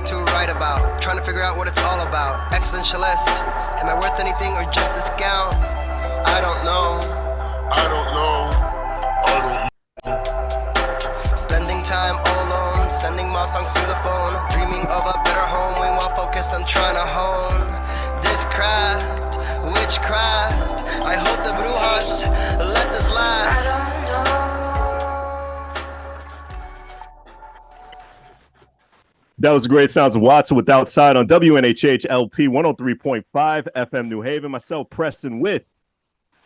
what to write about. Trying to figure out what it's all about. Existentialist, am I worth anything or just this gown? I don't know. I don't know. I don't know. Spending time all alone, sending my songs to the phone, dreaming of a better home, meanwhile focused on trying to hone this craft, witchcraft. I hope the brujas let this last. I don't know. That was great sounds of Watson with Outside on WNHH LP 103.5 FM New Haven. Myself, Preston, with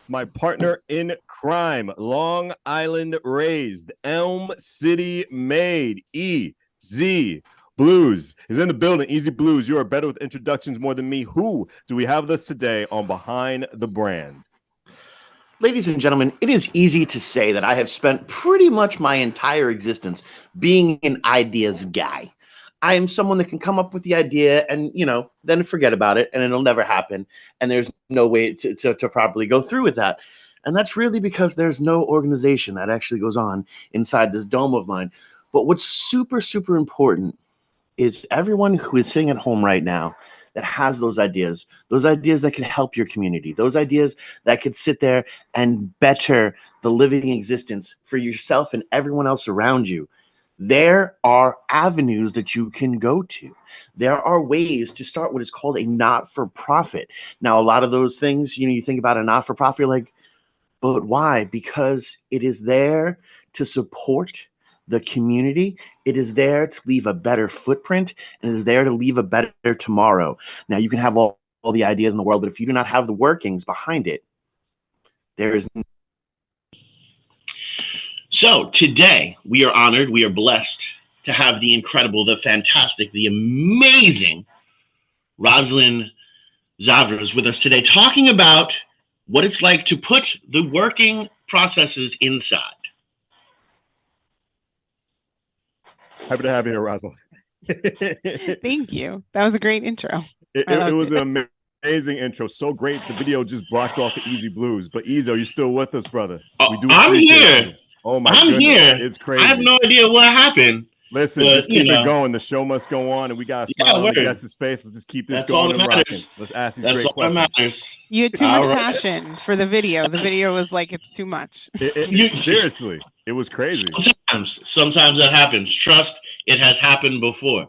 my partner in crime, Long Island raised, Elm City made, EZ BlueZ is in the building. Easy BlueZ, you are better with introductions more than me. Who do we have with us today on Behind the Brand? Ladies and gentlemen, it is easy to say that I have spent pretty much my entire existence being an ideas guy. I am someone that can come up with the idea and, then forget about it and it'll never happen. And there's no way to properly go through with that. And that's really because there's no organization that actually goes on inside this dome of mine. But what's super, super important is everyone who is sitting at home right now that has those ideas that can help your community, those ideas that could sit there and better the living existence for yourself and everyone else around you. There are avenues that you can go to. There are ways to start what is called a not-for-profit. Now, a lot of those things, you think about a not-for-profit, you're like, but why? Because it is there to support the community. It is there to leave a better footprint, and it is there to leave a better tomorrow. Now, you can have all the ideas in the world, but if you do not have the workings behind it, there is no. So today we are honored, we are blessed to have the incredible, the fantastic, the amazing Rosalind Zavras with us today, talking about what it's like to put the working processes inside. Happy to have you here, Rosalind. Thank you. That was a great intro. It was an amazing intro. So great. The video just blocked off Easy BlueZ. But Ezo, you're still with us, brother. We do. I'm here. You. Oh my goodness. Here. It's crazy. I have no idea what happened. Listen, just keep it going. The show must go on, and we got to smile on the guest's face. Let's just keep this going and rocking. Let's ask these great questions. You had too much passion for the video. The video was like, it's too much. Seriously, it was crazy. Sometimes that happens. Trust, it has happened before.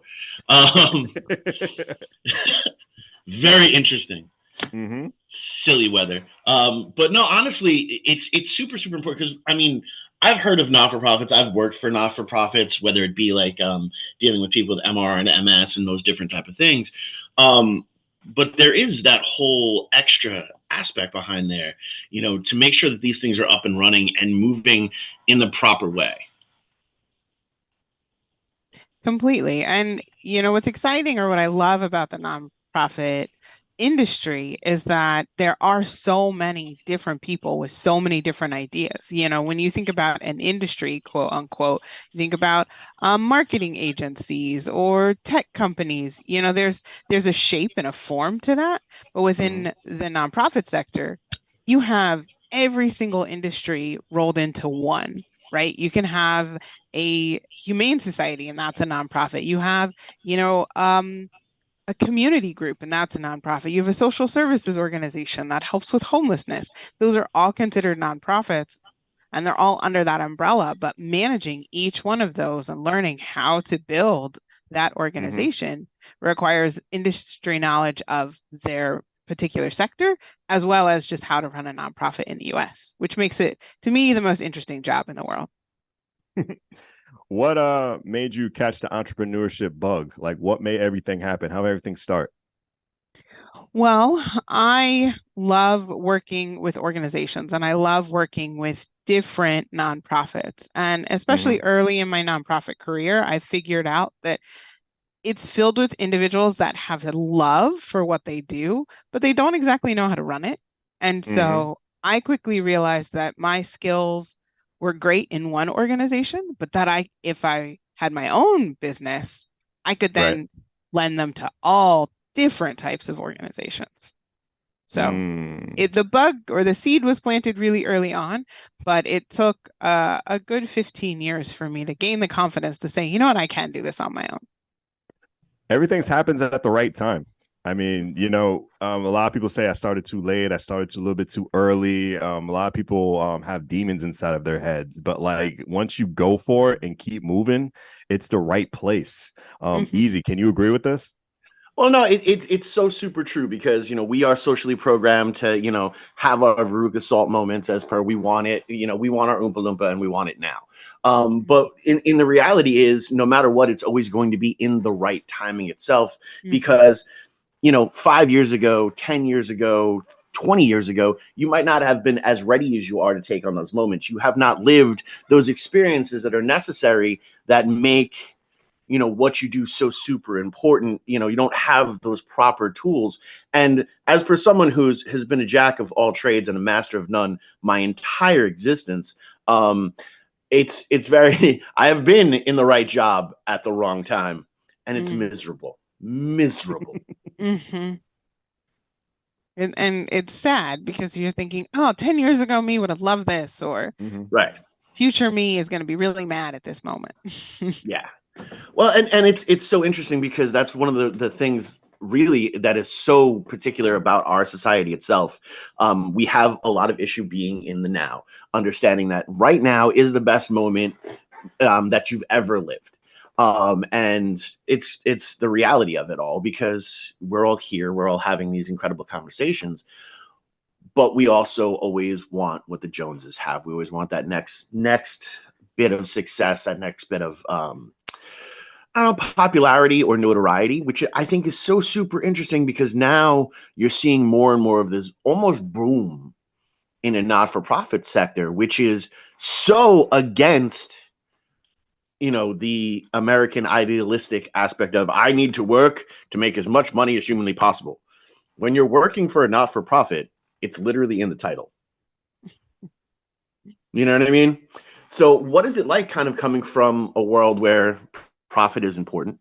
Very interesting. Mm-hmm. Silly weather. But no, honestly, it's super, super important because, I've heard of not-for-profits. I've worked for not-for-profits, whether it be like dealing with people with MR and MS and those different type of things. But there is that whole extra aspect behind there, to make sure that these things are up and running and moving in the proper way. Completely. And, what's exciting or what I love about the nonprofit industry is that there are so many different people with so many different ideas. When you think about an industry, quote unquote, you think about marketing agencies or tech companies. There's a shape and a form to that. But within the nonprofit sector, you have every single industry rolled into one. Right? You can have a humane society, and that's a nonprofit. You have, a community group, and that's a nonprofit. You have a social services organization that helps with homelessness. Those are all considered nonprofits, and they're all under that umbrella. But managing each one of those and learning how to build that organization requires industry knowledge of their particular sector, as well as just how to run a nonprofit in the US, which makes it, to me, the most interesting job in the world. What made you catch the entrepreneurship bug? Like, what made everything happen? How did everything start? Well, I love working with organizations, and I love working with different nonprofits. And especially early in my nonprofit career, I figured out that it's filled with individuals that have a love for what they do, but they don't exactly know how to run it. And so I quickly realized that my skills were great in one organization, but that if I had my own business, I could then lend them to all different types of organizations. So the bug or the seed was planted really early on, but it took a good 15 years for me to gain the confidence to say, you know what, I can do this on my own. Everything's happens at the right time. I mean, a lot of people say I started too late. I started a little bit too early. A lot of people have demons inside of their heads, but like once you go for it and keep moving, it's the right place. Easy. Can you agree with this? Well, no, it's so super true because we are socially programmed to have our Veruca Salt moments as per we want it. We want our Oompa Loompa and we want it now. But in the reality is, no matter what, it's always going to be in the right timing itself because 5 years ago, 10 years ago, 20 years ago, you might not have been as ready as you are to take on those moments. You have not lived those experiences that are necessary that make what you do so super important. You don't have those proper tools. And as per someone has been a jack of all trades and a master of none my entire existence, it's very I have been in the right job at the wrong time, and it's miserable. Mm-hmm. And it's sad because you're thinking, oh, 10 years ago me would have loved this, or right. Future me is going to be really mad at this moment. Yeah. Well, and it's so interesting because that's one of the things really that is so particular about our society itself. We have a lot of issue being in the now, understanding that right now is the best moment that you've ever lived. And it's the reality of it all because we're all here, we're all having these incredible conversations, but we also always want what the Joneses have. We always want that next bit of success, that next bit of I don't know, popularity or notoriety, which I think is so super interesting because now you're seeing more and more of this almost boom in a not-for-profit sector, which is so against, the American idealistic aspect of I need to work to make as much money as humanly possible. When you're working for a not-for-profit, it's literally in the title. You know what I mean? So what is it like kind of coming from a world where profit is important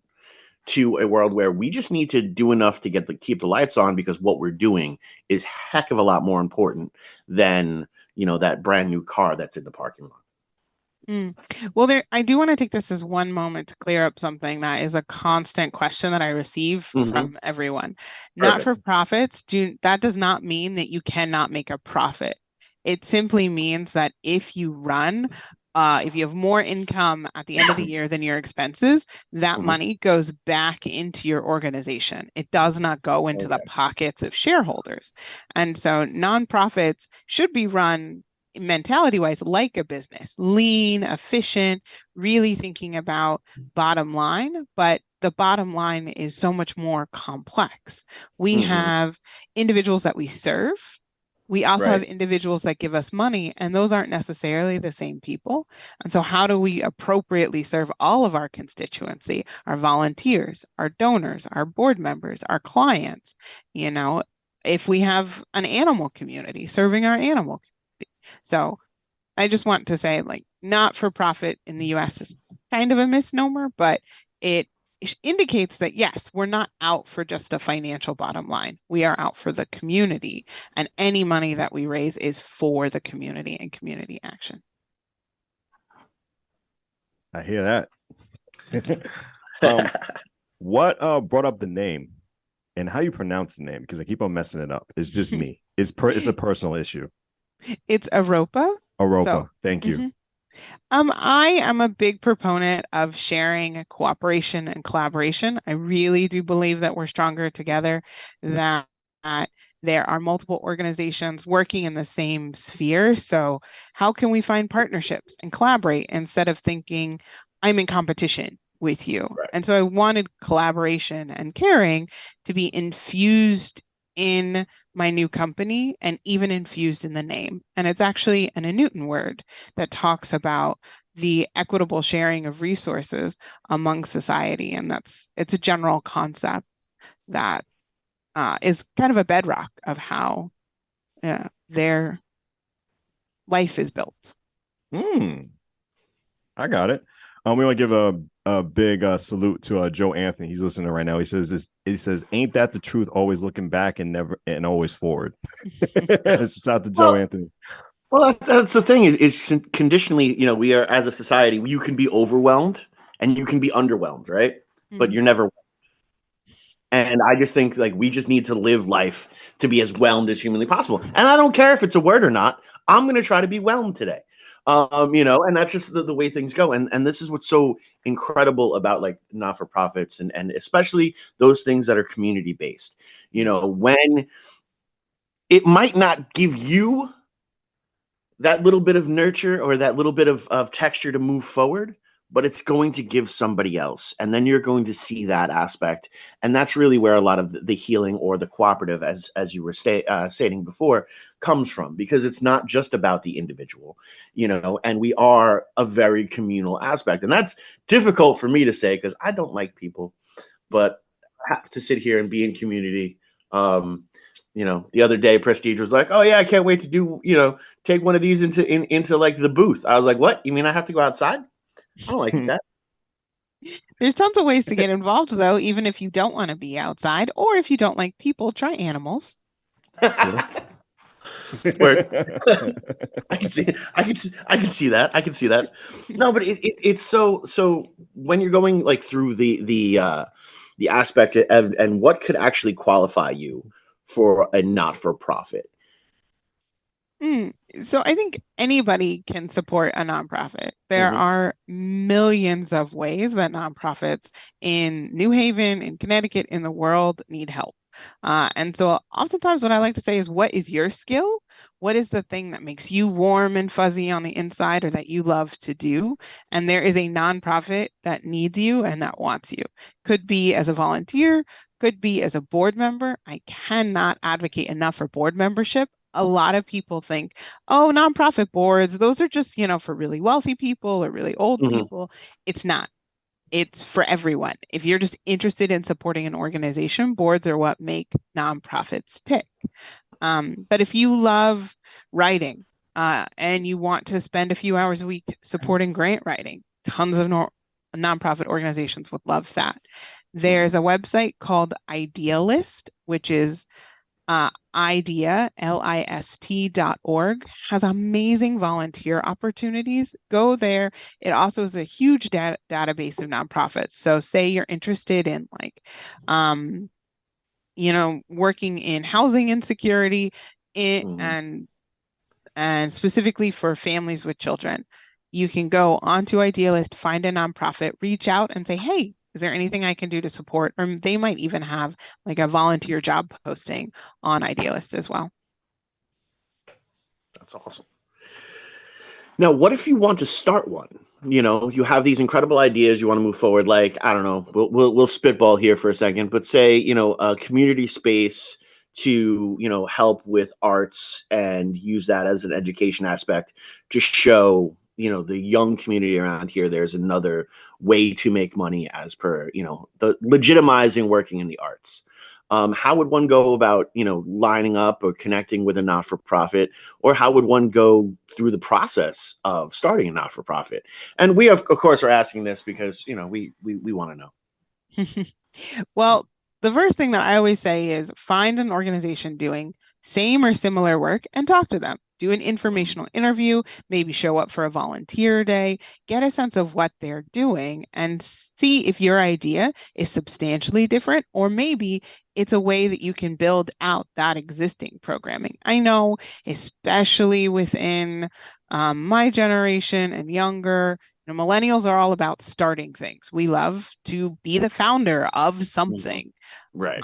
to a world where we just need to do enough to keep the lights on because what we're doing is heck of a lot more important than, that brand new car that's in the parking lot. Well, I do want to take this as one moment to clear up something that is a constant question that I receive from everyone. Not-for-profits that does not mean that you cannot make a profit. It simply means that if you have more income at the end of the year than your expenses, that money goes back into your organization. It does not go into the pockets of shareholders. And so nonprofits should be run mentality-wise like a business, lean, efficient, really thinking about bottom line, but the bottom line is so much more complex. We have individuals that we serve. We also have individuals that give us money, and those aren't necessarily the same people. And so how do we appropriately serve all of our constituency, our volunteers, our donors, our board members, our clients? If we have an animal community, serving our animal community. So I just want to say, not-for-profit in the US is kind of a misnomer, but it indicates that, yes, we're not out for just a financial bottom line. We are out for the community, and any money that we raise is for the community and community action. I hear that. What brought up the name and how you pronounce the name? Because I keep on messing it up. It's just me. It's a personal issue. It's Aropa. Aropa. Thank you. I am a big proponent of sharing, cooperation, and collaboration. I really do believe that we're stronger together, that there are multiple organizations working in the same sphere. So how can we find partnerships and collaborate instead of thinking I'm in competition with you? Right. And so I wanted collaboration and caring to be infused in my new company and even infused in the name. And it's actually an Newton word that talks about the equitable sharing of resources among society. And it's a general concept that is kind of a bedrock of how their life is built. I got it. We want to give a big salute to Joe Anthony. He's listening right now. He says, "Ain't that the truth? Always looking back and always forward." Shout out to Joe Anthony. Well, that's the thing is conditionally, we are as a society, you can be overwhelmed and you can be underwhelmed, right? But you're never. And I just think like we just need to live life to be as whelmed as humanly possible. And I don't care if it's a word or not. I'm going to try to be whelmed today. And that's just the way things go. And this is what's so incredible about like not-for-profits and especially those things that are community based. When it might not give you that little bit of nurture or that little bit of texture to move forward, but it's going to give somebody else. And then you're going to see that aspect. And that's really where a lot of the healing or the cooperative, as you were stating before, comes from, because it's not just about the individual, and we are a very communal aspect. And that's difficult for me to say because I don't like people, but I have to sit here and be in community. The other day Prestige was like, oh yeah, I can't wait to do, take one of these into like the booth. I was like, what? You mean I have to go outside? I don't like that. There's tons of ways to get involved, though, even if you don't want to be outside, or if you don't like people, try animals. Word. I can see that. I can see that. No, but it's so when you're going like through the aspect and what could actually qualify you for a not-for-profit. So I think anybody can support a nonprofit. There are millions of ways that nonprofits in New Haven, in Connecticut, in the world need help. And so oftentimes what I like to say is, what is your skill? What is the thing that makes you warm and fuzzy on the inside or that you love to do? And there is a nonprofit that needs you and that wants you. Could be as a volunteer, could be as a board member. I cannot advocate enough for board membership. A lot of people think, oh, nonprofit boards, those are just, for really wealthy people or really old people. It's not. It's for everyone. If you're just interested in supporting an organization, boards are what make nonprofits tick. But if you love writing and you want to spend a few hours a week supporting grant writing, tons of nonprofit organizations would love that. There's a website called Idealist, which is idea, list.org, has amazing volunteer opportunities. Go there. It also is a huge database of nonprofits. So say you're interested in working in housing insecurity and specifically for families with children. You can go onto Idealist, find a nonprofit, reach out and say, hey, is there anything I can do to support? Or they might even have like a volunteer job posting on Idealist as well. That's awesome. Now, what if you want to start one? You have these incredible ideas, you want to move forward. Like, I don't know, we'll spitball here for a second, but say, a community space to, help with arts and use that as an education aspect to show, the young community around here, there's another way to make money as per, the legitimizing working in the arts. How would one go about, lining up or connecting with a not-for-profit, or how would one go through the process of starting a not-for-profit? And we, of course, are asking this because, we want to know. Well, the first thing that I always say is find an organization doing same or similar work and talk to them. Do an informational interview, maybe show up for a volunteer day, get a sense of what they're doing and see if your idea is substantially different, or maybe it's a way that you can build out that existing programming. I know, especially within my generation and younger, millennials are all about starting things. We love to be the founder of something. Right.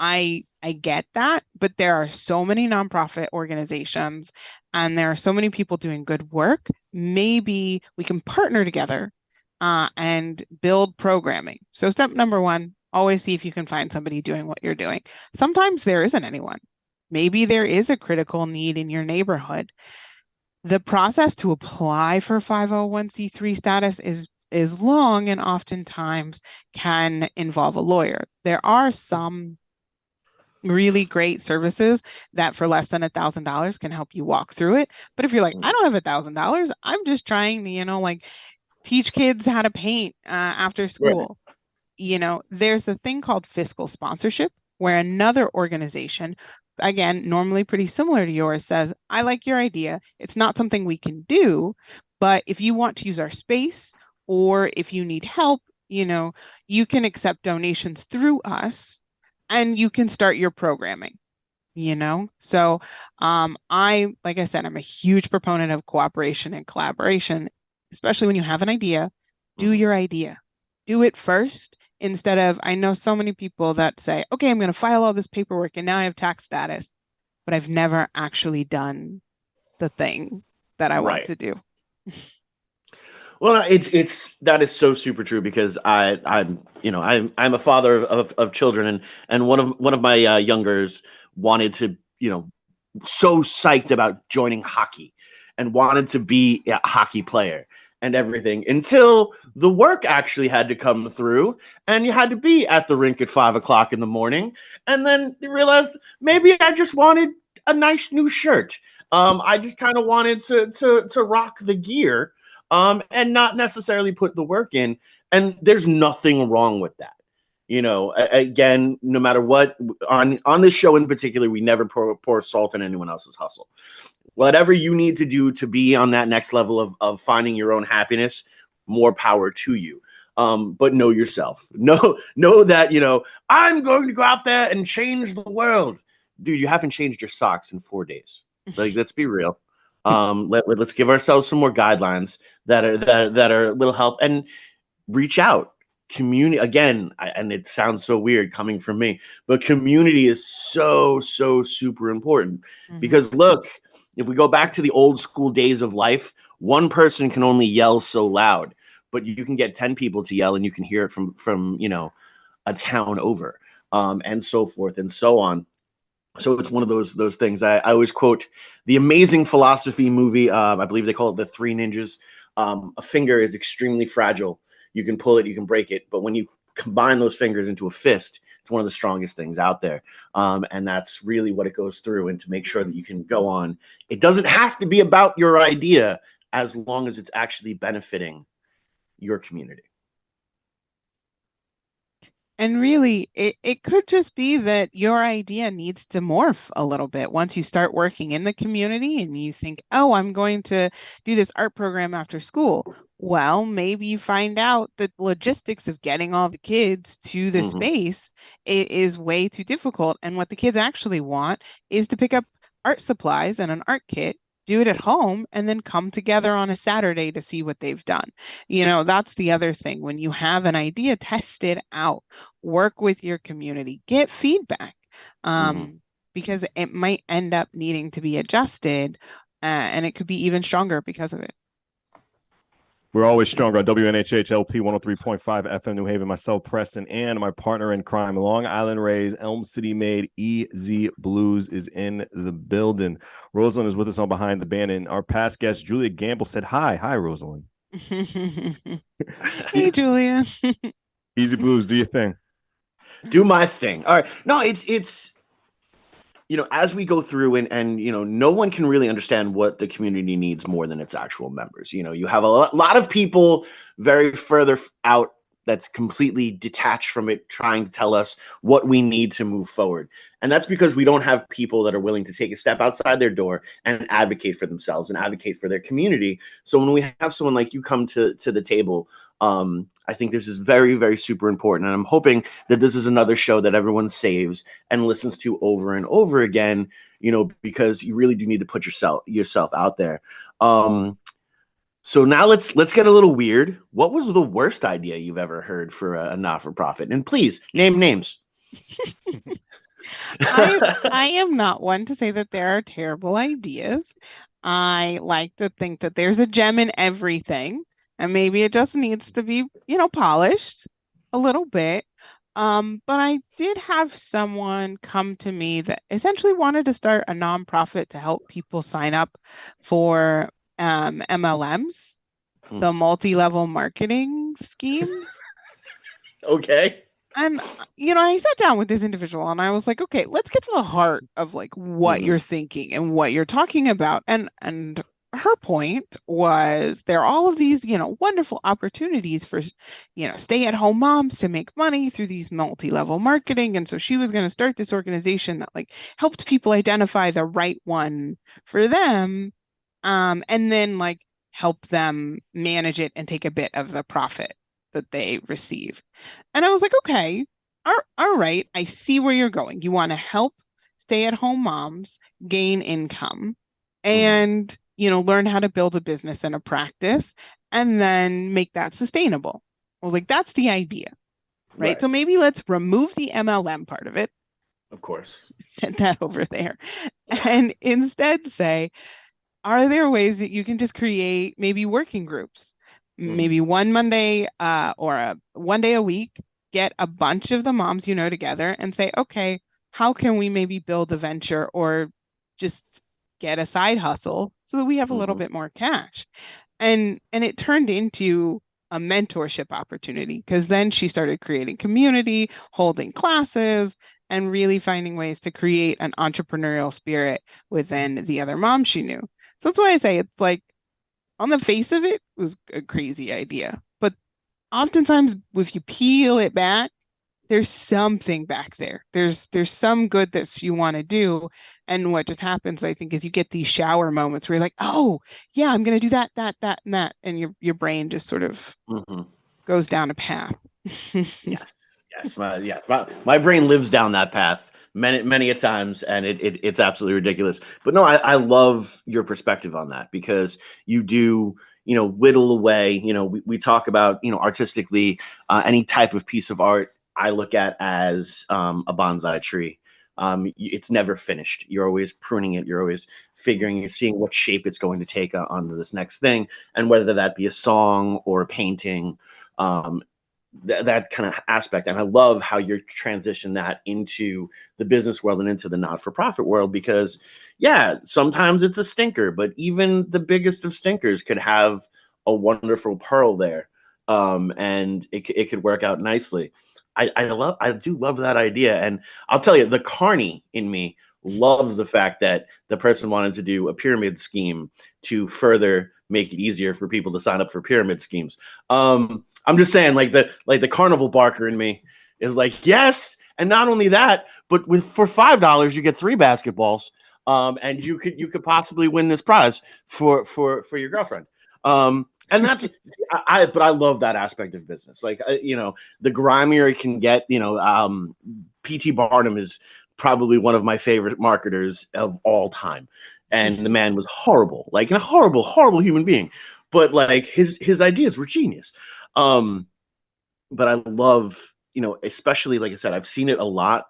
I get that, but there are so many nonprofit organizations and there are so many people doing good work. Maybe we can partner together and build programming. So step number one, always see if you can find somebody doing what you're doing. Sometimes there isn't anyone. Maybe there is a critical need in your neighborhood. The process to apply for 501c3 status is long and oftentimes can involve a lawyer. There are some really great services that for less than $1,000 can help you walk through it. But if you're like, I don't have $1,000, I'm just trying to, teach kids how to paint after school. Right. There's a thing called fiscal sponsorship where another organization, again, normally pretty similar to yours, says, I like your idea. It's not something we can do, but if you want to use our space or if you need help, you can accept donations through us and you can start your programming, you know? So like I said, I'm a huge proponent of cooperation and collaboration, especially when you have an idea. Do Mhm. your idea. Do it first instead of, I know so many people that say, okay, I'm going to file all this paperwork and now I have tax status, but I've never actually done the thing that I want Right. to do. Well, it's that is so super true because I'm a father of children, and one of my youngers wanted to, so psyched about joining hockey and wanted to be a hockey player and everything until the work actually had to come through and you had to be at the rink at 5 o'clock in the morning. And then you realized maybe I just wanted a nice new shirt. I just kind of wanted to rock the gear, and not necessarily put the work in. And there's nothing wrong with that. Again, no matter what, on this show in particular, we never pour salt in anyone else's hustle. Whatever you need to do to be on that next level of finding your own happiness, more power to you. But know yourself. Know that, I'm going to go out there and change the world. Dude, you haven't changed your socks in 4 days. Like, let's be real. Let's give ourselves some more guidelines that are a little help, and reach out. Community again, and it sounds so weird coming from me, but community is so super important. Mhm. Because look, if we go back to the old school days of life, one person can only yell so loud, but you can get 10 people to yell and you can hear it from a town over, and so forth and so on. So it's one of those things. I always quote the amazing philosophy movie. I believe they call it The Three Ninjas. A finger is extremely fragile. You can pull it, you can break it, but when you combine those fingers into a fist, it's one of the strongest things out there. And that's really what it goes through. And to make sure that you can go on, it doesn't have to be about your idea as long as it's actually benefiting your community. And really, it could just be that your idea needs to morph a little bit once you start working in the community and you think, oh, I'm going to do this art program after school. Well, maybe you find out that logistics of getting all the kids to the Mm-hmm. space is way too difficult. And what the kids actually want is to pick up art supplies and an art kit, do it at home, and then come together on a Saturday to see what they've done. That's the other thing. When you have an idea, test it out, work with your community, get feedback, Mm-hmm. because it might end up needing to be adjusted, and it could be even stronger because of it. We're always stronger on WNHH LP 103.5 FM New Haven. Myself, Preston, and my partner in crime, Long Island raised, Elm City made, EZ BlueZ is in the building. Rosalind is with us on Behind the Band, and our past guest, Julia Gamble, said hi. Hi, Rosalind. Hey, Julia. EZ BlueZ, do your thing. Do my thing. All right. No, it's as we go through, and no one can really understand what the community needs more than its actual members. You have a lot of people very further out that's completely detached from it, trying to tell us what we need to move forward. And that's because we don't have people that are willing to take a step outside their door and advocate for themselves and advocate for their community. So when we have someone like you come to the table, I think this is very, very super important. And I'm hoping that this is another show that everyone saves and listens to over and over again, because you really do need to put yourself out there. So now let's get a little weird. What was the worst idea you've ever heard for a not-for-profit? And please name names. I am not one to say that there are terrible ideas. I like to think that there's a gem in everything, and maybe it just needs to be, polished a little bit. But I did have someone come to me that essentially wanted to start a nonprofit to help people sign up for MLMs, Hmm. the multi-level marketing schemes. Okay. And I sat down with this individual and I was like, okay, let's get to the heart of like what Mhm. you're thinking and what you're talking about. And her point was there are all of these, wonderful opportunities for, stay-at-home moms to make money through these multi-level marketing. And so she was going to start this organization that like helped people identify the right one for them, and then like help them manage it and take a bit of the profit that they receive. And I was like, okay, all right, I see where you're going. You want to help stay-at-home moms gain income and, learn how to build a business and a practice and then make that sustainable. I was like, that's the idea, right? Right. So maybe let's remove the MLM part of it, Of course. set that over there, and instead say, are there ways that you can just create maybe working groups, maybe one Monday or one day a week, get a bunch of the moms together and say, okay, how can we maybe build a venture or just get a side hustle so that we have a little bit more cash? And it turned into a mentorship opportunity because then she started creating community, holding classes, and really finding ways to create an entrepreneurial spirit within the other moms she knew. So that's why I say it's like on the face of it, it was a crazy idea. But oftentimes if you peel it back, there's something back there. There's some good that you want to do. And what just happens, I think, is you get these shower moments where you're like, oh yeah, I'm gonna do that, and that. And your brain just sort of goes down a path. Yes. My brain lives down that path many a times, and it's absolutely ridiculous. But no, I love your perspective on that because you do, whittle away. We talk about, artistically, any type of piece of art I look at as a bonsai tree. It's never finished. You're always pruning it. You're always you're seeing what shape it's going to take on this next thing, and whether that be a song or a painting. That kind of aspect. And I love how you're transition that into the business world and into the not-for-profit world, because sometimes it's a stinker, but even the biggest of stinkers could have a wonderful pearl there. And it could work out nicely. I do love that idea. And I'll tell you, the carny in me loves the fact that the person wanted to do a pyramid scheme to further make it easier for people to sign up for pyramid schemes. I'm just saying, like the carnival barker in me is like, yes, and not only that, but for $5 you get 3 basketballs, and you could possibly win this prize for your girlfriend. And that's but I love that aspect of business. Like the grimier it can get. P.T. Barnum is probably one of my favorite marketers of all time, and the man was horrible, like a horrible human being, but like his ideas were genius. But I love, especially, like I said, I've seen it a lot,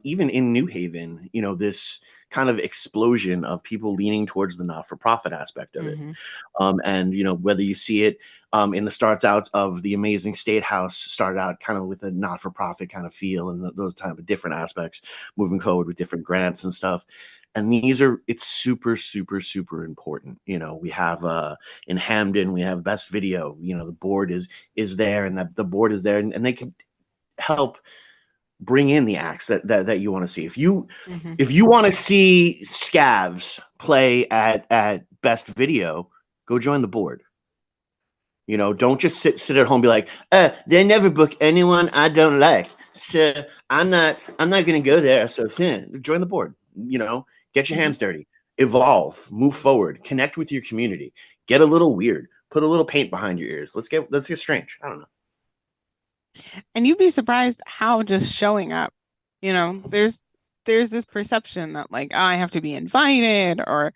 even in New Haven, this kind of explosion of people leaning towards the not-for-profit aspect of it. And, whether you see it in the starts out of the Amazing State House, started out kind of with a not-for-profit kind of feel and those type of different aspects, moving forward with different grants and stuff. And it's super, super, super important. We have in Hamden, we have Best Video. The board is there, and the board is there, and they can help bring in the acts that you want to see. If you want to see Scavs play at Best Video, go join the board. Don't just sit at home and be like, they never book anyone I don't like, so I'm not gonna go there. So join the board. Get your hands dirty, evolve, move forward, connect with your community, get a little weird, put a little paint behind your ears. Let's get strange. I don't know. And you'd be surprised how just showing up, there's this perception that like, oh, I have to be invited, or,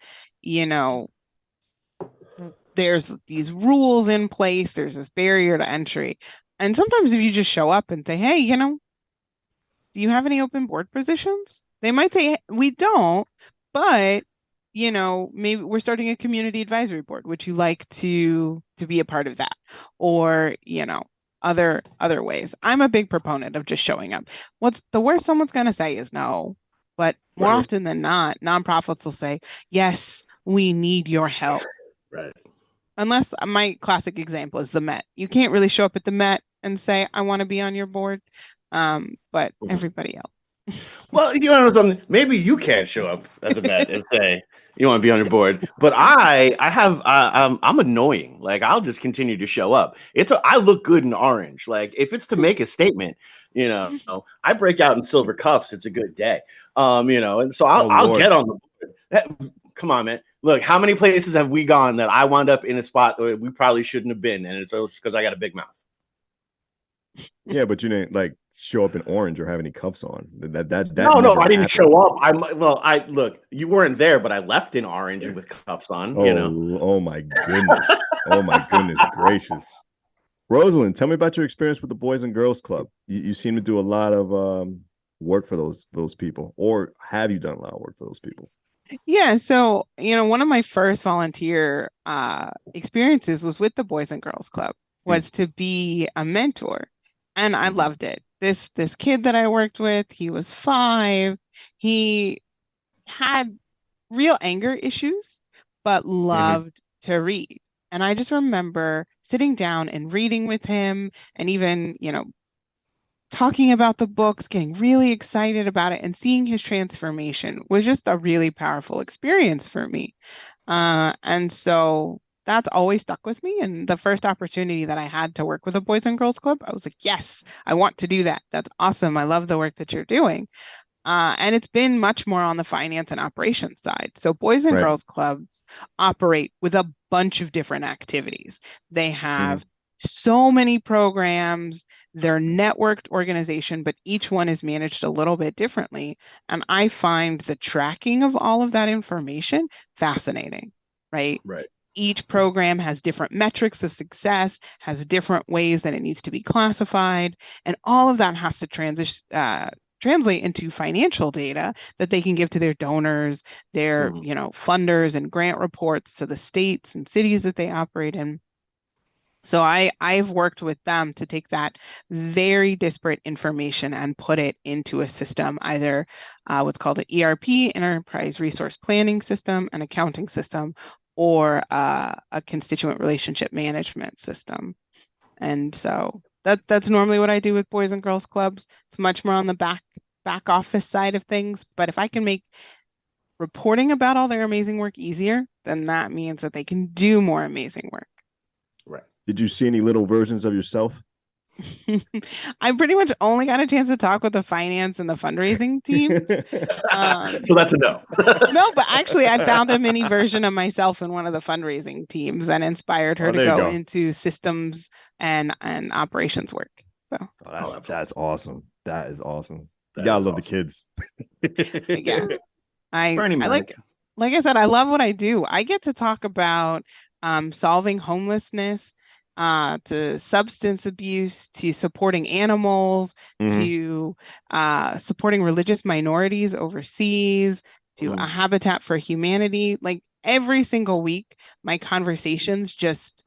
there's these rules in place, there's this barrier to entry. And sometimes if you just show up and say, hey, do you have any open board positions? They might say, we don't, but maybe we're starting a community advisory board. Would you like to be a part of that? Or, other ways. I'm a big proponent of just showing up. What's the worst someone's going to say is no, but more often than not, nonprofits will say, yes, we need your help. Right. Unless my classic example is the Met. You can't really show up at the Met and say, I want to be on your board. But everybody else. Well, something? Maybe you can't show up at the Met and say you want to be on your board, but I'm annoying. Like, I'll just continue to show up. I look good in orange. Like, if it's to make a statement, I break out in silver cuffs. It's a good day. And so I'll get on the board. Come on, man. Look, how many places have we gone that I wound up in a spot that we probably shouldn't have been, and it's because I got a big mouth. Yeah, but like show up in orange or have any cuffs on. That No, never I didn't happened. show up. I look. You weren't there, but I left in orange and with cuffs on. You know. Oh my goodness. Oh my goodness gracious. Rosalind, tell me about your experience with the Boys and Girls Club. You seem to do a lot of work for those people, or have you done a lot of work for those people? Yeah, so one of my first volunteer experiences was with the Boys and Girls Club, was to be a mentor, and I loved it. This kid that I worked with, he was 5. He had real anger issues, but loved to read. And I just remember sitting down and reading with him, and even talking about the books, getting really excited about it, and seeing his transformation was just a really powerful experience for me. And so that's always stuck with me. And the first opportunity that I had to work with a Boys and Girls Club, I was like, yes, I want to do that. That's awesome. I love the work that you're doing. And it's been much more on the finance and operations side. So Boys and Girls Clubs operate with a bunch of different activities. They have so many programs. They're networked organization, but each one is managed a little bit differently. And I find the tracking of all of that information fascinating, right? Right. Each program has different metrics of success, has different ways that it needs to be classified, and all of that has to translate into financial data that they can give to their donors, their funders, and grant reports to the states and cities that they operate in. So I've worked with them to take that very disparate information and put it into a system, either what's called an ERP, Enterprise Resource Planning System, an accounting system, or a constituent relationship management system. And so that's normally what I do with Boys and Girls Clubs. It's much more on the back office side of things. But if I can make reporting about all their amazing work easier, then that means that they can do more amazing work. Right. Did you see any little versions of yourself? I pretty much only got a chance to talk with the finance and the fundraising teams. So that's a no. No, but actually I found a mini version of myself in one of the fundraising teams and inspired her to go into systems and operations work. So that's awesome. That is awesome. You gotta love the kids. Yeah. I like I said, I love what I do. I get to talk about solving homelessness, to substance abuse, to supporting animals, to supporting religious minorities overseas, to a Habitat for Humanity. Like every single week, my conversations just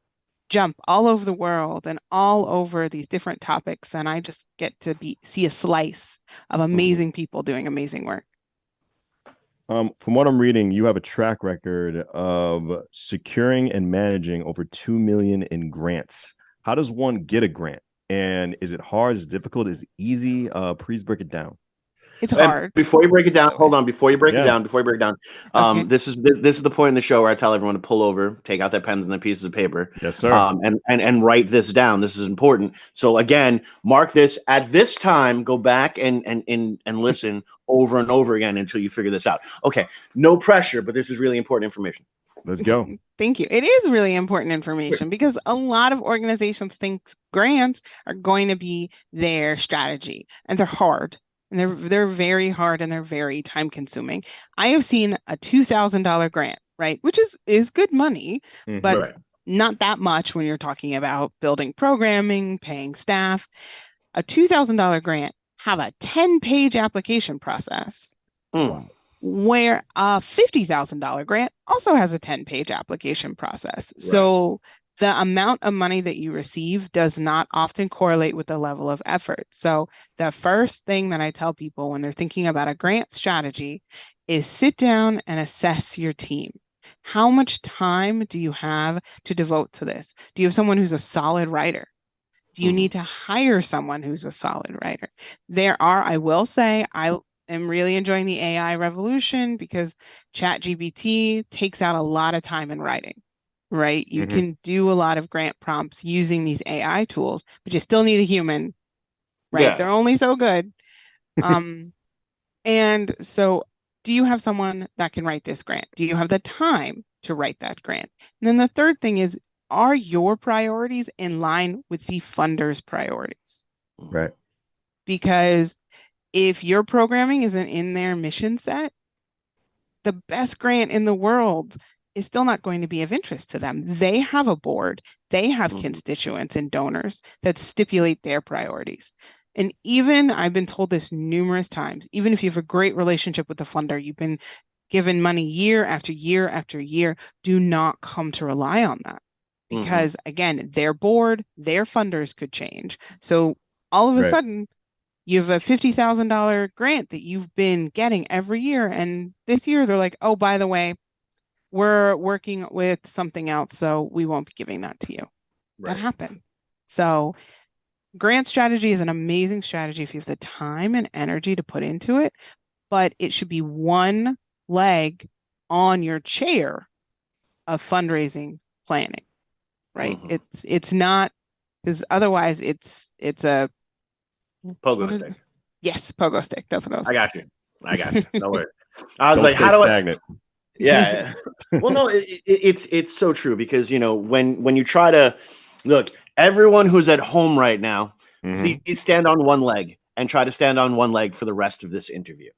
jump all over the world and all over these different topics, and I just get to see a slice of amazing people doing amazing work. From what I'm reading, you have a track record of securing and managing over 2 million in grants. How does one get a grant? And is it hard? Is it difficult? Is it easy? Please break it down. It's hard. Before you break it down, hold on. Before you break it down, Okay. this is the point in the show where I tell everyone to pull over, take out their pens and their pieces of paper. Yes, sir. And write this down. This is important. So again, mark this at this time. Go back and listen over and over again until you figure this out. Okay, no pressure, but this is really important information. Let's go. Thank you. It is really important information because a lot of organizations think grants are going to be their strategy, and they're hard. And they're very hard and they're very time consuming. I have seen a $2,000 grant, right? Which is good money, but not that much when you're talking about building programming, paying staff. A $2,000 grant have a 10-page application process. Where a $50,000 grant also has a 10-page application process. Right. So the amount of money that you receive does not often correlate with the level of effort. So the first thing that I tell people when they're thinking about a grant strategy is sit down and assess your team. How much time do you have to devote to this? Do you have someone who's a solid writer? Do you need to hire someone who's a solid writer? I will say, I am really enjoying the AI revolution because ChatGPT takes out a lot of time in writing. Right? You can do a lot of grant prompts using these AI tools, but you still need a human, right? Yeah. They're only so good. And so do you have someone that can write this grant? Do you have the time to write that grant? And then the third thing is, are your priorities in line with the funder's priorities? Right. because if your programming isn't in their mission set, the best grant in the world is still not going to be of interest to them. They have a board, they have constituents and donors that stipulate their priorities. And even, I've been told this numerous times, even if you have a great relationship with the funder, you've been given money year after year after year, do not come to rely on that. Because again, their board, their funders could change. So all of a sudden, you have a $50,000 grant that you've been getting every year. And this year they're like, oh, by the way, we're working with something else, so we won't be giving that to you. That happened. So grant strategy is an amazing strategy if you have the time and energy to put into it, but it should be one leg on your chair of fundraising planning, right? It's not, because otherwise it's a Pogo stick. Yes, pogo stick. That's what I was. I got you. No worries. I was Don't like, stay how do stagnant. Yeah. Well, no, it's so true because when you try to look, everyone who's at home right now, please stand on one leg and try to stand on one leg for the rest of this interview.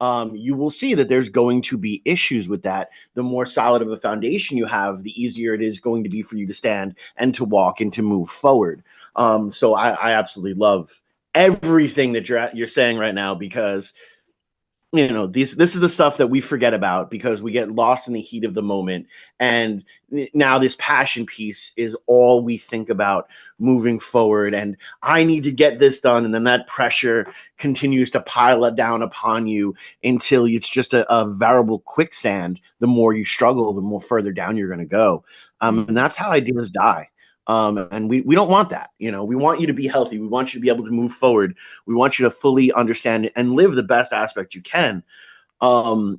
You will see that there's going to be issues with that. The more solid of a foundation you have, the easier it is going to be for you to stand and to walk and to move forward. So I absolutely love everything that you're saying right now because this is the stuff that we forget about because we get lost in the heat of the moment. And now this passion piece is all we think about moving forward. And I need to get this done. And then that pressure continues to pile it down upon you until it's just a variable quicksand. The more you struggle, the more further down you're going to go. And that's how ideas die. And we don't want that. We want you to be healthy. We want you to be able to move forward. We want you to fully understand and live the best aspect you can. Now,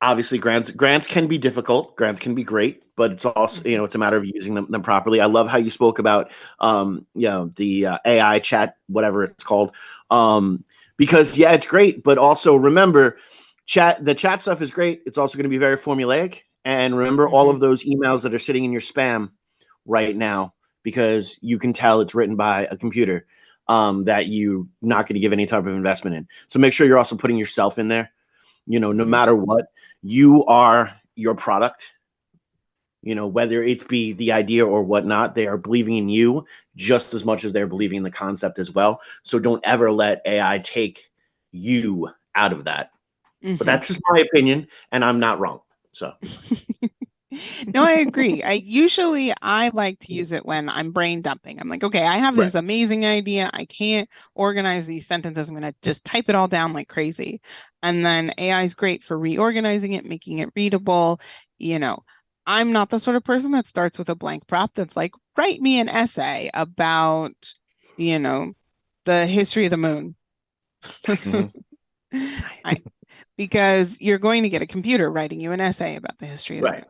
obviously, grants can be difficult. Grants can be great, but it's also, it's a matter of using them properly. I love how you spoke about, the AI chat, whatever it's called, because it's great. But also remember, the chat stuff is great. It's also going to be very formulaic. And remember all of those emails that are sitting in your spam right now, because you can tell it's written by a computer that you're not going to give any type of investment in. So make sure you're also putting yourself in there. No matter what, you are your product. Whether it be the idea or whatnot, they are believing in you just as much as they're believing in the concept as well. So don't ever let AI take you out of that. But that's just my opinion, and I'm not wrong. So no, I agree. I like to use it when I'm brain dumping. I'm like, okay, I have this amazing idea. I can't organize these sentences. I'm going to just type it all down like crazy. And then AI is great for reorganizing it, making it readable. I'm not the sort of person that starts with a blank prompt that's like, write me an essay about, the history of the moon. Because you're going to get a computer writing you an essay about the history of the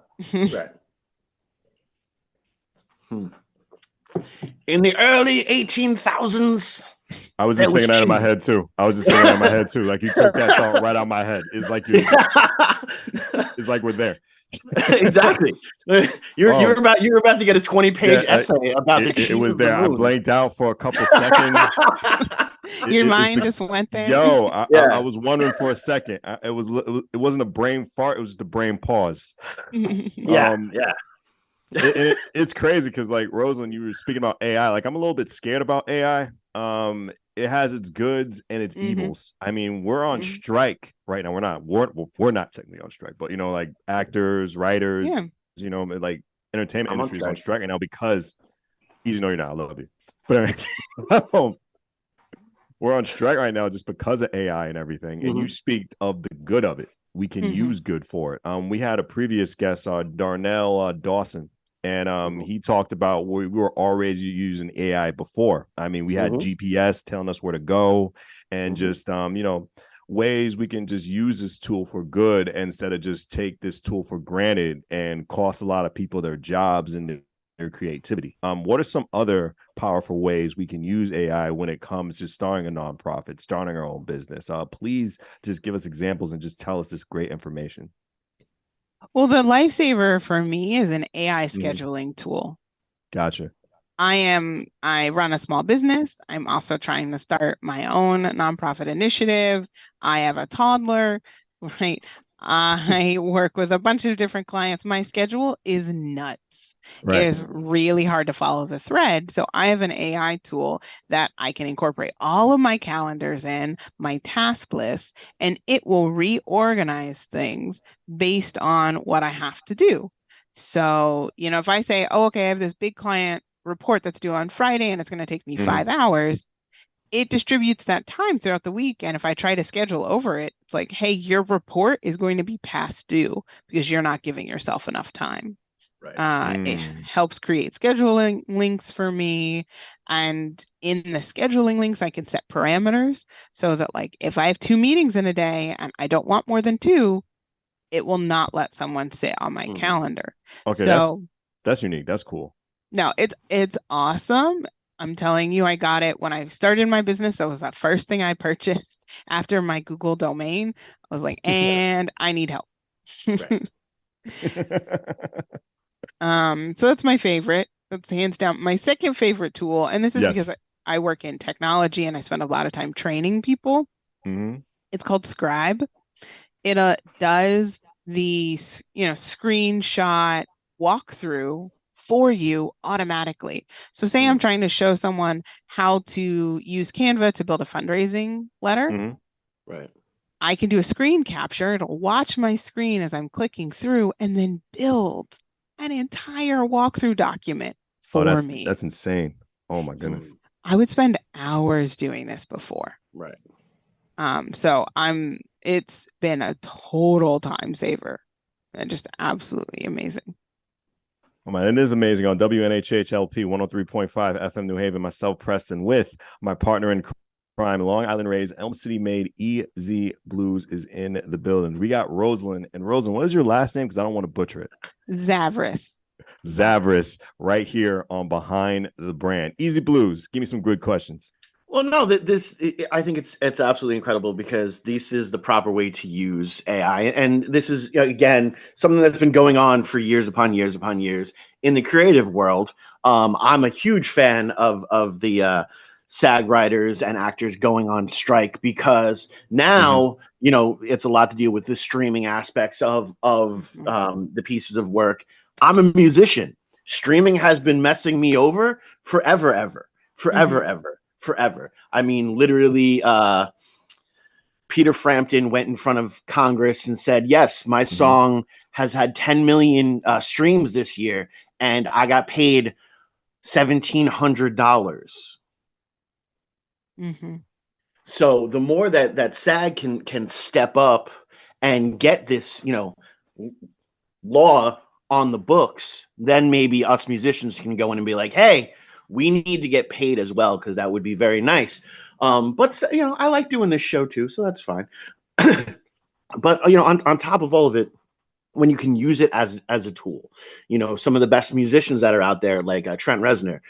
moon. In the early 18,000s. I was just thinking that in my head too. Like you took that thought right out of my head. It's like it's like we're there. Exactly. You're about to get a 20-page essay about the cheese. It was there. I blanked out for a couple seconds. Your mind just went there. I was wondering for a second. It wasn't a brain fart. It was just a brain pause. It's crazy because, like, Rosalind, you were speaking about AI. Like, I'm a little bit scared about AI. It has its goods and its evils. I mean, we're on strike right now. We're not technically on strike, but like actors, writers, like entertainment industry is on strike right now because you're not. I love you, but we're on strike right now just because of AI and everything. And you speak of the good of it. We can use good for it. We had a previous guest, Darnell Dawson. And he talked about we were already using AI before. I mean, we had GPS telling us where to go and just, ways we can just use this tool for good instead of just take this tool for granted and cost a lot of people their jobs and their creativity. What are some other powerful ways we can use AI when it comes to starting a nonprofit, starting our own business? Please just give us examples and just tell us this great information. Well, the lifesaver for me is an AI scheduling tool. Gotcha. I run a small business. I'm also trying to start my own nonprofit initiative. I have a toddler, right? I work with a bunch of different clients. My schedule is nuts. It Right. is really hard to follow the thread. So I have an AI tool that I can incorporate all of my calendars in, my task lists, and it will reorganize things based on what I have to do. So, if I say, oh, okay, I have this big client report that's due on Friday and it's going to take me Mhm. 5 hours, it distributes that time throughout the week. And if I try to schedule over it, it's like, hey, your report is going to be past due because you're not giving yourself enough time. Right. It Mm. helps create scheduling links for me. And in the scheduling links, I can set parameters so that, like, if I have 2 meetings in a day and I don't want more than two, it will not let someone sit on my calendar. Okay, So that's unique. That's cool. no, it's awesome. I'm telling you, I got it when I started my business. That was the first thing I purchased after my Google domain. I was like, and I need help. Right. So that's my favorite. That's hands down my second favorite tool. And this is because Yes. I work in technology and I spend a lot of time training people. Hmm. It's called Scribe. It does the screenshot walkthrough for you automatically. So say I'm trying to show someone how to use Canva to build a fundraising letter. Hmm. Right. I can do a screen capture. It'll watch my screen as I'm clicking through and then build an entire walkthrough document Oh, for that's me. that's insane. Oh my goodness. I would spend hours doing this before. Right. So it's been a total time saver and just absolutely amazing. Oh man, it is amazing on WNHHLP 103.5 FM New Haven. Myself, Preston, with my partner in crime, Long Island Rays, Elm City made EZ Blues is in the building. We got Rosalind. And Rosalind, what is your last name? Because I don't want to butcher it. Zavras. Zavras, right here on Behind the Brand. Easy Blues. Give me some good questions. Well, no, I think it's absolutely incredible because this is the proper way to use AI, and this is again something that's been going on for years upon years upon years in the creative world. I'm a huge fan of the SAG writers and actors going on strike because now it's a lot to deal with the streaming aspects of the pieces of work. I'm a musician. Streaming has been messing me over forever, forever. I mean, literally, Peter Frampton went in front of Congress and said, yes, my song has had 10 million streams this year, and I got paid $1,700. So the more that SAG can step up and get this, law on the books, then maybe us musicians can go in and be like, hey, we need to get paid as well, because that would be very nice. But I like doing this show too, so that's fine. But on top of all of it, when you can use it as a tool, some of the best musicians that are out there, like Trent Reznor,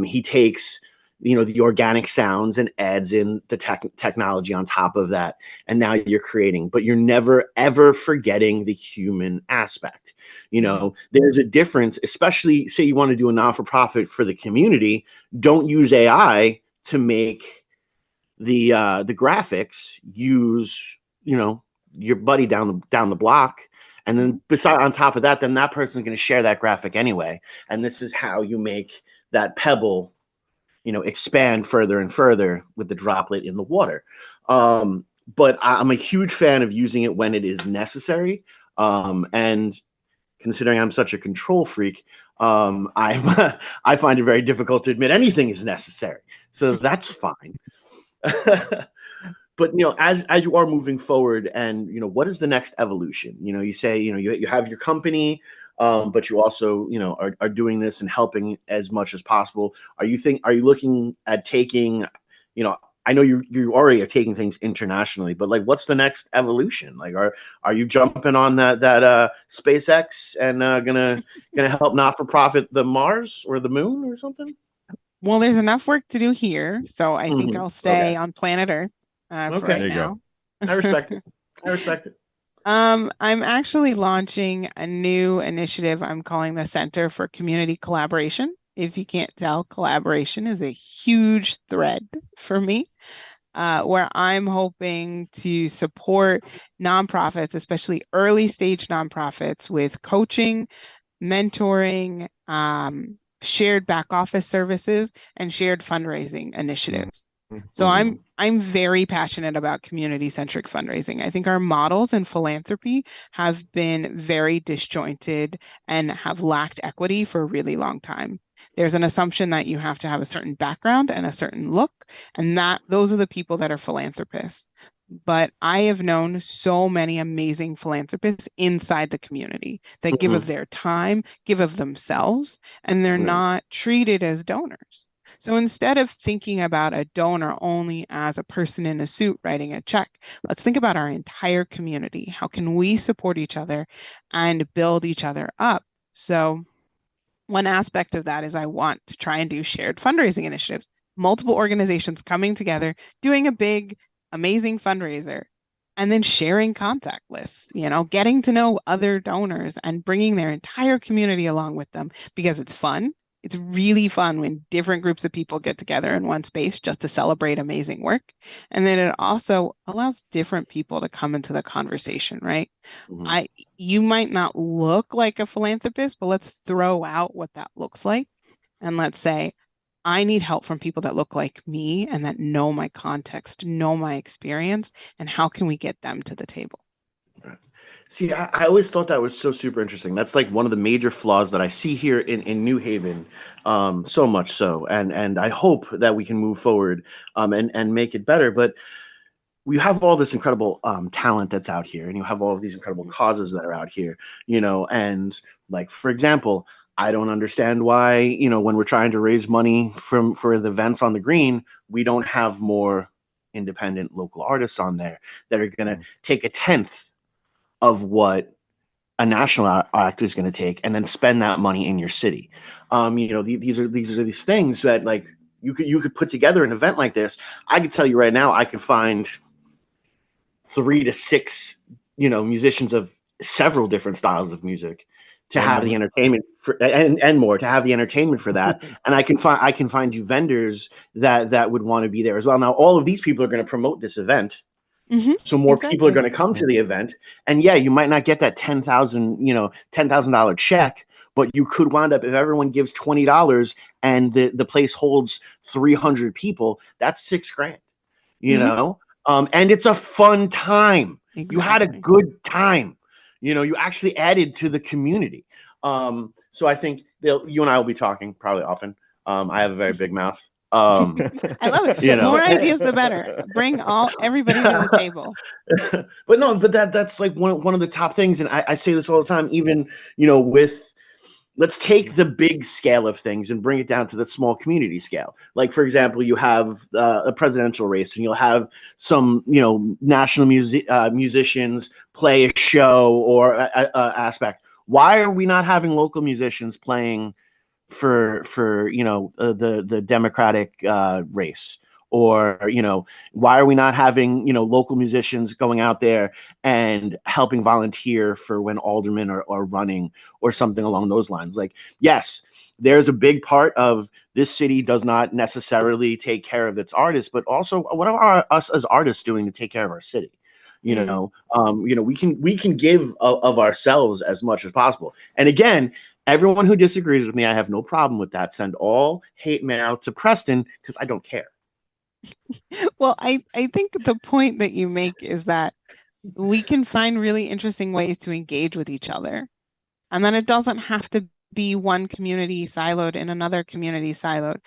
he takes the organic sounds and adds in the technology on top of that, and now you're creating, but you're never ever forgetting the human aspect. There's a difference, especially say you want to do a non-for-profit for the community. Don't use AI to make the graphics. Use your buddy down the block, and then on top of that, then that person's going to share that graphic anyway, and this is how you make that pebble expand further and further with the droplet in the water. But I'm a huge fan of using it when it is necessary. And considering I'm such a control freak, I find it very difficult to admit anything is necessary. So that's fine. But as you are moving forward, and what is the next evolution? You say you have your company, but you also are doing this and helping as much as possible. Are you looking at taking, I know you already are taking things internationally, but like, what's the next evolution? Like, are you jumping on that SpaceX and gonna help not for profit the Mars or the moon or something? Well, there's enough work to do here, so I think I'll stay Okay. on planet Earth for right There you now. go. I respect it. I respect it. I'm actually launching a new initiative I'm calling the Center for Community Collaboration. if you can't tell, collaboration is a huge thread for me, where I'm hoping to support nonprofits, especially early stage nonprofits, with coaching, mentoring, shared back office services, and shared fundraising initiatives. So Mhm. I'm very passionate about community-centric fundraising. I think our models in philanthropy have been very disjointed and have lacked equity for a really long time. There's an assumption that you have to have a certain background and a certain look, and that those are the people that are philanthropists. But I have known so many amazing philanthropists inside the community that give of Mhm. their time, give of themselves, and they're Yeah. not treated as donors. So instead of thinking about a donor only as a person in a suit writing a check, let's think about our entire community. How can we support each other and build each other up? So one aspect of that is I want to try and do shared fundraising initiatives, multiple organizations coming together, doing a big, amazing fundraiser, and then sharing contact lists, getting to know other donors and bringing their entire community along with them because it's fun. It's really fun when different groups of people get together in one space just to celebrate amazing work. And then it also allows different people to come into the conversation, right? Mhm. I You might not look like a philanthropist, but let's throw out what that looks like. And let's say, I need help from people that look like me and that know my context, know my experience, and how can we get them to the table? See, I always thought that was so super interesting. That's like one of the major flaws that I see here in New Haven, so much so. And I hope that we can move forward and make it better. But we have all this incredible talent that's out here, and you have all of these incredible causes that are out here, and like, for example, I don't understand why, when we're trying to raise money for the events on the green, we don't have more independent local artists on there that are going to take a tenth of what a national actor is going to take and then spend that money in your city. These are these things that, like, you could put together an event like this. I can tell you right now, I can find 3 to 6 musicians of several different styles of music to And have the more. entertainment for, and more, to have the entertainment for that. And I can find you vendors that would want to be there as well. Now all of these people are going to promote this event, so more people are Exactly. going to come to the event. And yeah, you might not get that $10,000 check, but you could wind up, if everyone gives $20 and the place holds 300 people, that's $6,000, Hmm. and it's a fun time. You had a Exactly. good time. You actually added to the community. So I think you and I will be talking probably often. I have a very big mouth. I love it. You know, More ideas, the better. Bring everybody to the table. but no, but that's like one of the top things, and I say this all the time. Even with, let's take the big scale of things and bring it down to the small community scale. Like, for example, you have a presidential race, and you'll have some national musicians play a show or a aspect. Why are we not having local musicians playing for the Democratic race? Or why are we not having local musicians going out there and helping volunteer for when aldermen are running, or something along those lines? Like, yes, there's a big part of this city does not necessarily take care of its artists, but also, what are us as artists doing to take care of our city? Mm. We can give of ourselves as much as possible. And again, everyone who disagrees with me, I have no problem with that. Send all hate mail to Preston, because I don't care. Well, I think the point that you make is that we can find really interesting ways to engage with each other. And then it doesn't have to be one community siloed in another community siloed.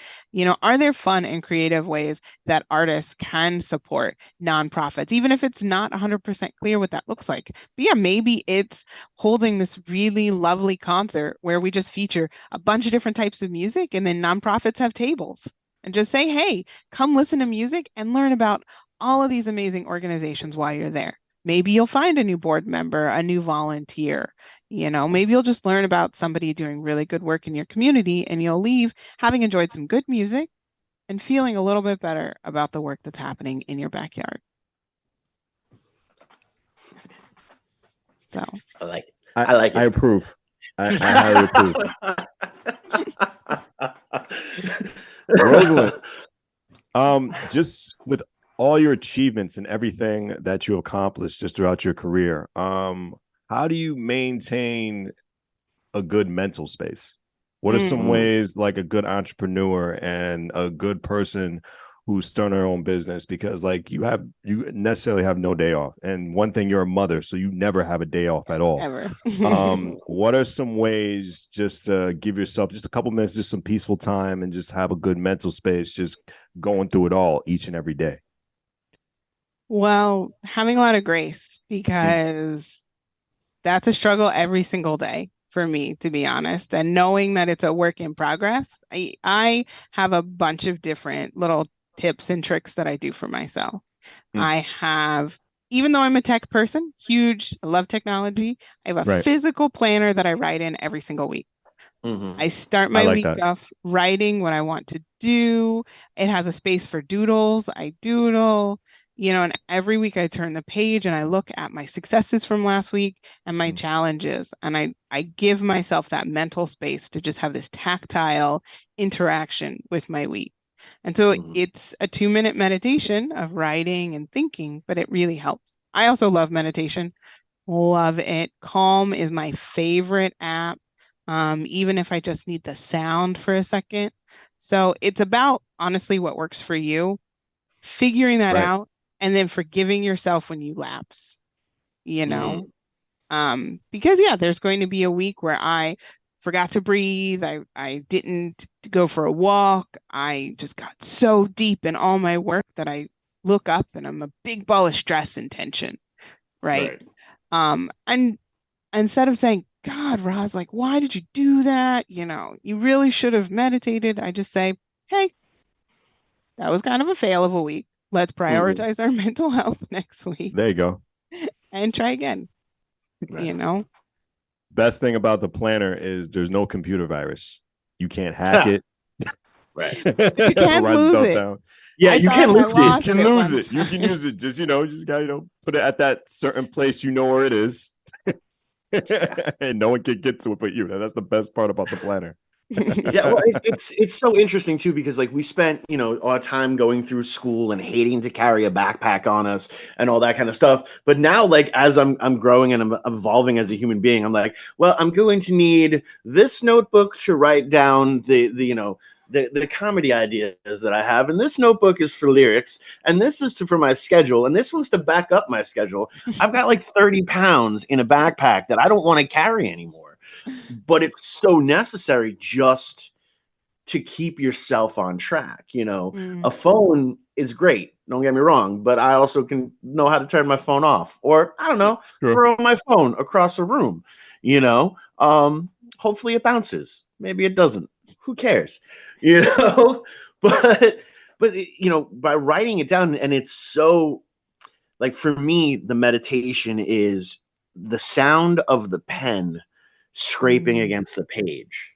Are there fun and creative ways that artists can support nonprofits, even if it's not 100% clear what that looks like? But yeah, maybe it's holding this really lovely concert where we just feature a bunch of different types of music, and then nonprofits have tables and just say, hey, come listen to music and learn about all of these amazing organizations while you're there. Maybe you'll find a new board member, a new volunteer. Maybe you'll just learn about somebody doing really good work in your community, and you'll leave having enjoyed some good music and feeling a little bit better about the work that's happening in your backyard. So, I like it. I I like I it. approve. I highly approve. Rosalind, just with all your achievements and everything that you accomplished just throughout your career, how do you maintain a good mental space? What are some ways, like a good entrepreneur and a good person who's starting their own business? Because like you necessarily have no day off, and one thing, you're a mother, so you never have a day off at all. Ever. What are some ways just to give yourself just a couple minutes, just some peaceful time, and just have a good mental space, just going through it all each and every day? Well, having a lot of grace, because that's a struggle every single day for me, to be honest. And knowing that it's a work in progress, I have a bunch of different little tips and tricks that I do for myself. I have, even though I'm a tech person, huge, I love technology, I have a physical planner that I write in every single week. I start my week off writing what I want to do. It has a space for doodles. I doodle, and every week I turn the page and I look at my successes from last week and my challenges. And I give myself that mental space to just have this tactile interaction with my week. And so it's a 2-minute meditation of writing and thinking, but it really helps. I also love meditation. Love it. Calm is my favorite app. Even if I just need the sound for a second. So it's about honestly what works for you, figuring that out, and then forgiving yourself when you lapse, because there's going to be a week where I forgot to breathe. I didn't go for a walk. I just got so deep in all my work that I look up and I'm a big ball of stress and tension. Right. And instead of saying, God, Roz, like, why did you do that? You really should have meditated. I just say, hey, that was kind of a fail of a week. Let's prioritize our mental health next week. There you go. And try again. Best thing about the planner is there's no computer virus. You can't hack it. But you can't lose it. Down. Yeah, you can lose it. You can lose it. You can use it. Just gotta put it at that certain place where it is. And no one can get to it but you. That's the best part about the planner. Yeah, well, it's so interesting too, because like we spent our time going through school and hating to carry a backpack on us and all that kind of stuff. But now, like, as I'm growing and I'm evolving as a human being, I'm like, well, I'm going to need this notebook to write down the comedy ideas that I have, and this notebook is for lyrics, and this is for my schedule, and this one's to back up my schedule. I've got like 30 pounds in a backpack that I don't want to carry anymore. But it's so necessary just to keep yourself on track. A phone is great. Don't get me wrong, but I also can know how to turn my phone off, or I don't know, throw my phone across a room. Hopefully it bounces. Maybe it doesn't. Who cares? But by writing it down, and it's so, like, for me, the meditation is the sound of the pen scraping against the page.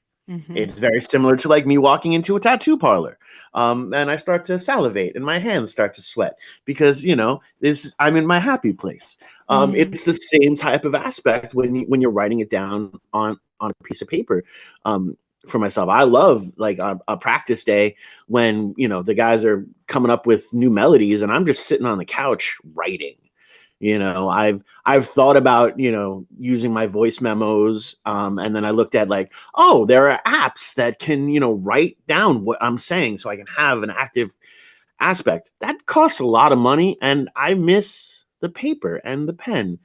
It's very similar to like me walking into a tattoo parlor, and I start to salivate and my hands start to sweat because I'm in my happy place. It's the same type of aspect when you're writing it down on a piece of paper. For myself, I love like a practice day when the guys are coming up with new melodies and I'm just sitting on the couch writing. I've thought about, using my voice memos. And then I looked at like, oh, there are apps that can, write down what I'm saying so I can have an active aspect. That costs a lot of money and I miss the paper and the pen.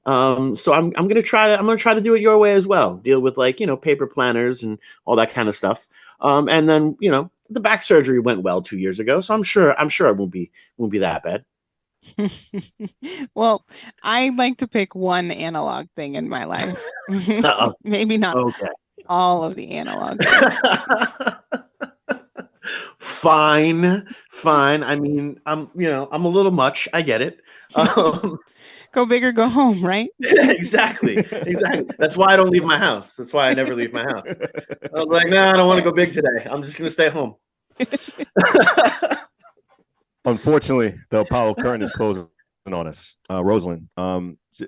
So I'm going to try to do it your way as well. Deal with like, paper planners and all that kind of stuff. And then, the back surgery went well 2 years ago. So I'm sure it won't be that bad. Well, I like to pick one analog thing in my life. Maybe not all of the analog things. Fine. I mean, I'm a little much. I get it. Go big or go home, right? Exactly. That's why I don't leave my house. That's why I never leave my house. I was like, I don't want to go big today. I'm just going to stay home. Unfortunately, the Apollo curtain is closing on us. Rosalind,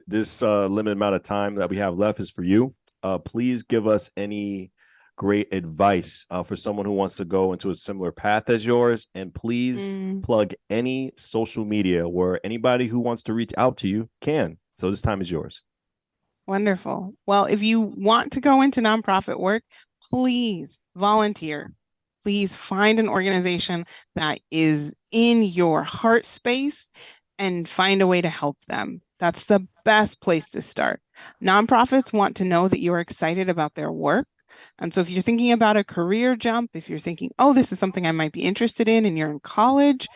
this limited amount of time that we have left is for you. Please give us any great advice for someone who wants to go into a similar path as yours. And please plug any social media where anybody who wants to reach out to you can. So this time is yours. Wonderful. Well, if you want to go into nonprofit work, please volunteer. Please find an organization that is in your heart space and find a way to help them. That's the best place to start. Nonprofits want to know that you are excited about their work. And so if you're thinking about a career jump, if you're thinking, oh, this is something I might be interested in and you're in college,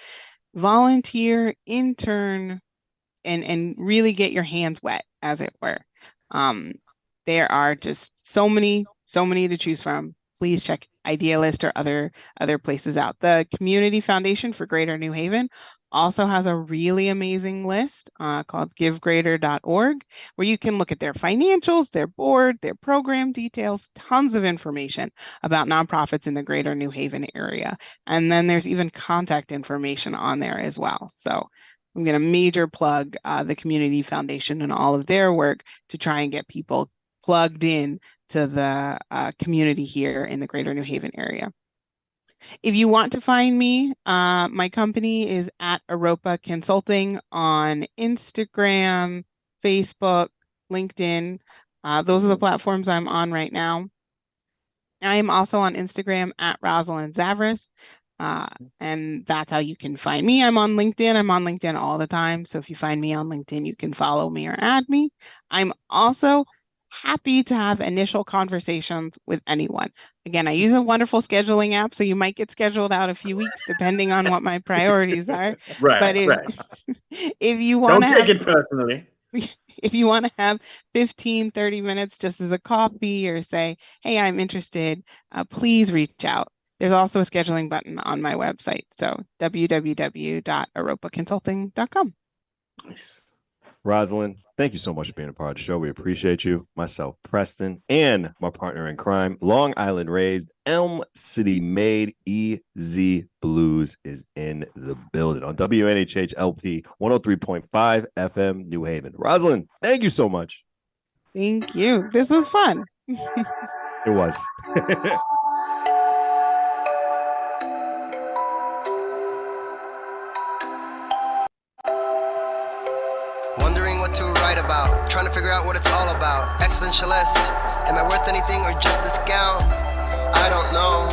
volunteer, intern, and really get your hands wet, as it were. There are just so many to choose from. Please check Idealist or other places out. The Community Foundation for Greater New Haven also has a really amazing list called givegreater.org, where you can look at their financials, their board, their program details, tons of information about nonprofits in the Greater New Haven area. And then there's even contact information on there as well. So I'm going to major plug the Community Foundation and all of their work to try and get people plugged in to the community here in the Greater New Haven area. If you want to find me, my company is at Aropa Consulting on Instagram, Facebook, LinkedIn. Those are the platforms I'm on right now. I am also on Instagram at Rosalind Zavras. And that's how you can find me. I'm on LinkedIn. I'm on LinkedIn all the time. So if you find me on LinkedIn, you can follow me or add me. I'm also happy to have initial conversations with anyone. Again, I use a wonderful scheduling app, so you might get scheduled out a few weeks depending on what my priorities are. Right, But if you want to take it personally. If you want to have 15, 30 minutes just as a coffee or say, hey, I'm interested, please reach out. There's also a scheduling button on my website. So www.aropaconsulting.com. Nice. Rosalind, thank you so much for being a part of the show. We appreciate you. Myself, Preston, and my partner in crime, Long Island raised, Elm City made, EZ Blues is in the building on WNHH LP 103.5 FM New Haven. Rosalind, thank you so much. Thank you. This was fun. It was. Wondering what to write about, trying to figure out what it's all about. Existentialist, am I worth anything or just a scout? I don't know.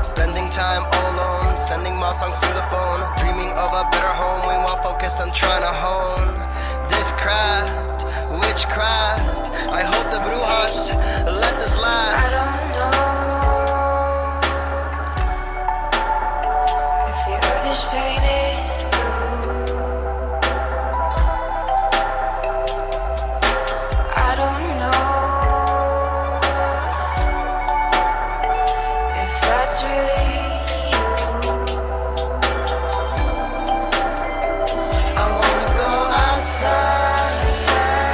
Spending time all alone, sending my songs through the phone, dreaming of a better home, meanwhile focused on trying to hone this craft.